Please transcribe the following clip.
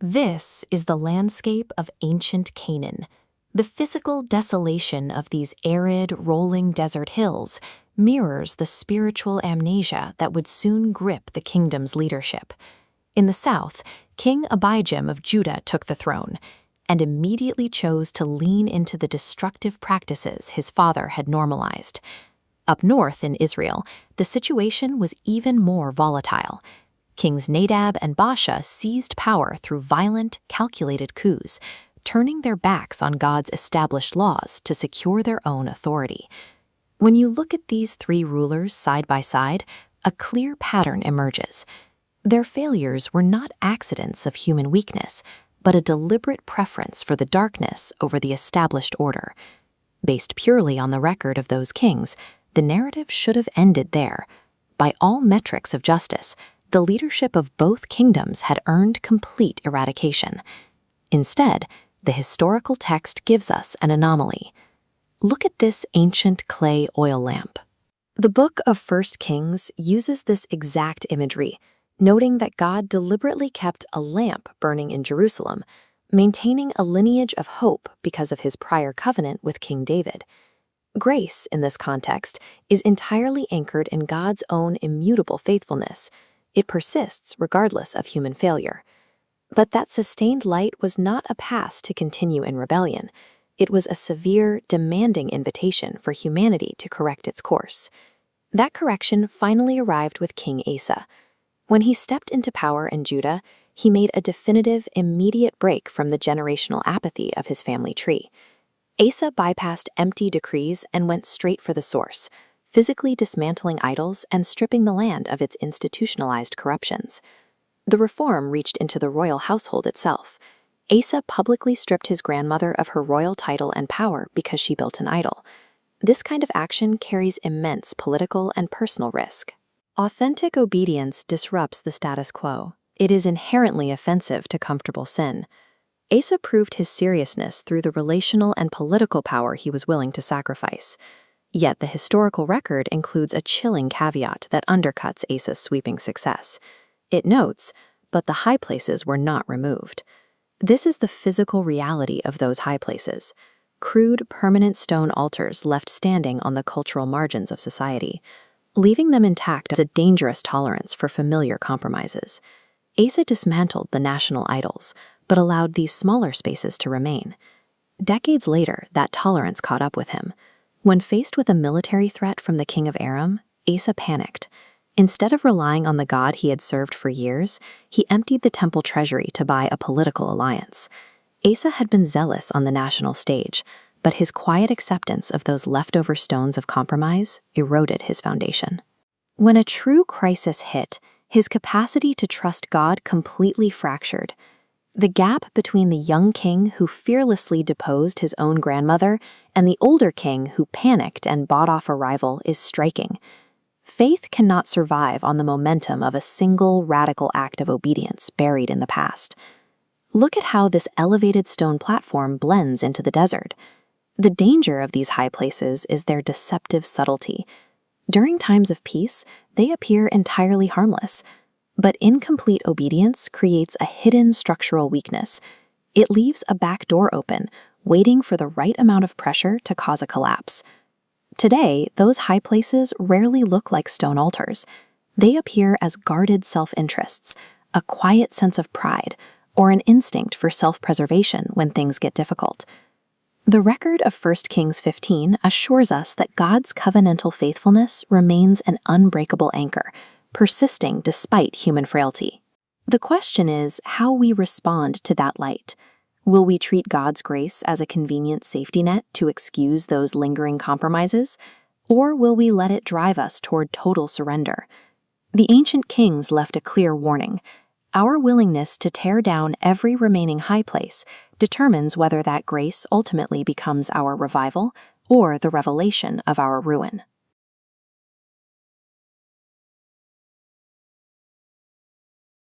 This is the landscape of ancient Canaan. The physical desolation of these arid, rolling desert hills mirrors the spiritual amnesia that would soon grip the kingdom's leadership. In the south, King Abijam of Judah took the throne and immediately chose to lean into the destructive practices his father had normalized. Up north in Israel, the situation was even more volatile. Kings Nadab and Baasha seized power through violent, calculated coups, turning their backs on God's established laws to secure their own authority. When you look at these three rulers side by side, a clear pattern emerges. Their failures were not accidents of human weakness, but a deliberate preference for the darkness over the established order. Based purely on the record of those kings, the narrative should have ended there. By all metrics of justice, the leadership of both kingdoms had earned complete eradication. Instead, the historical text gives us an anomaly. Look at this ancient clay oil lamp. The book of 1 Kings uses this exact imagery, noting that God deliberately kept a lamp burning in Jerusalem, maintaining a lineage of hope because of his prior covenant with King David. Grace, in this context, is entirely anchored in God's own immutable faithfulness. It persists regardless of human failure. But that sustained light was not a pass to continue in rebellion. It was a severe, demanding invitation for humanity to correct its course. That correction finally arrived with King Asa. When he stepped into power in Judah, he made a definitive, immediate break from the generational apathy of his family tree. Asa bypassed empty decrees and went straight for the source, physically dismantling idols and stripping the land of its institutionalized corruptions. The reform reached into the royal household itself. Asa publicly stripped his grandmother of her royal title and power because she built an idol. This kind of action carries immense political and personal risk. Authentic obedience disrupts the status quo. It is inherently offensive to comfortable sin. Asa proved his seriousness through the relational and political power he was willing to sacrifice. Yet the historical record includes a chilling caveat that undercuts Asa's sweeping success. It notes, but the high places were not removed. This is the physical reality of those high places. Crude, permanent stone altars left standing on the cultural margins of society. Leaving them intact as a dangerous tolerance for familiar compromises. Asa dismantled the national idols, but allowed these smaller spaces to remain. Decades later, that tolerance caught up with him. When faced with a military threat from the king of Aram, Asa panicked. Instead of relying on the God he had served for years, he emptied the temple treasury to buy a political alliance. Asa had been zealous on the national stage, but his quiet acceptance of those leftover stones of compromise eroded his foundation. When a true crisis hit, his capacity to trust God completely fractured. The gap between the young king who fearlessly deposed his own grandmother and the older king who panicked and bought off a rival is striking. Faith cannot survive on the momentum of a single radical act of obedience buried in the past. Look at how this elevated stone platform blends into the desert. The danger of these high places is their deceptive subtlety. During times of peace, they appear entirely harmless. But incomplete obedience creates a hidden structural weakness. It leaves a back door open, waiting for the right amount of pressure to cause a collapse. Today, those high places rarely look like stone altars. They appear as guarded self-interests, a quiet sense of pride, or an instinct for self-preservation when things get difficult. The record of 1 Kings 15 assures us that God's covenantal faithfulness remains an unbreakable anchor, persisting despite human frailty. The question is how we respond to that light. Will we treat God's grace as a convenient safety net to excuse those lingering compromises? Or will we let it drive us toward total surrender? The ancient kings left a clear warning. Our willingness to tear down every remaining high place determines whether that grace ultimately becomes our revival or the revelation of our ruin.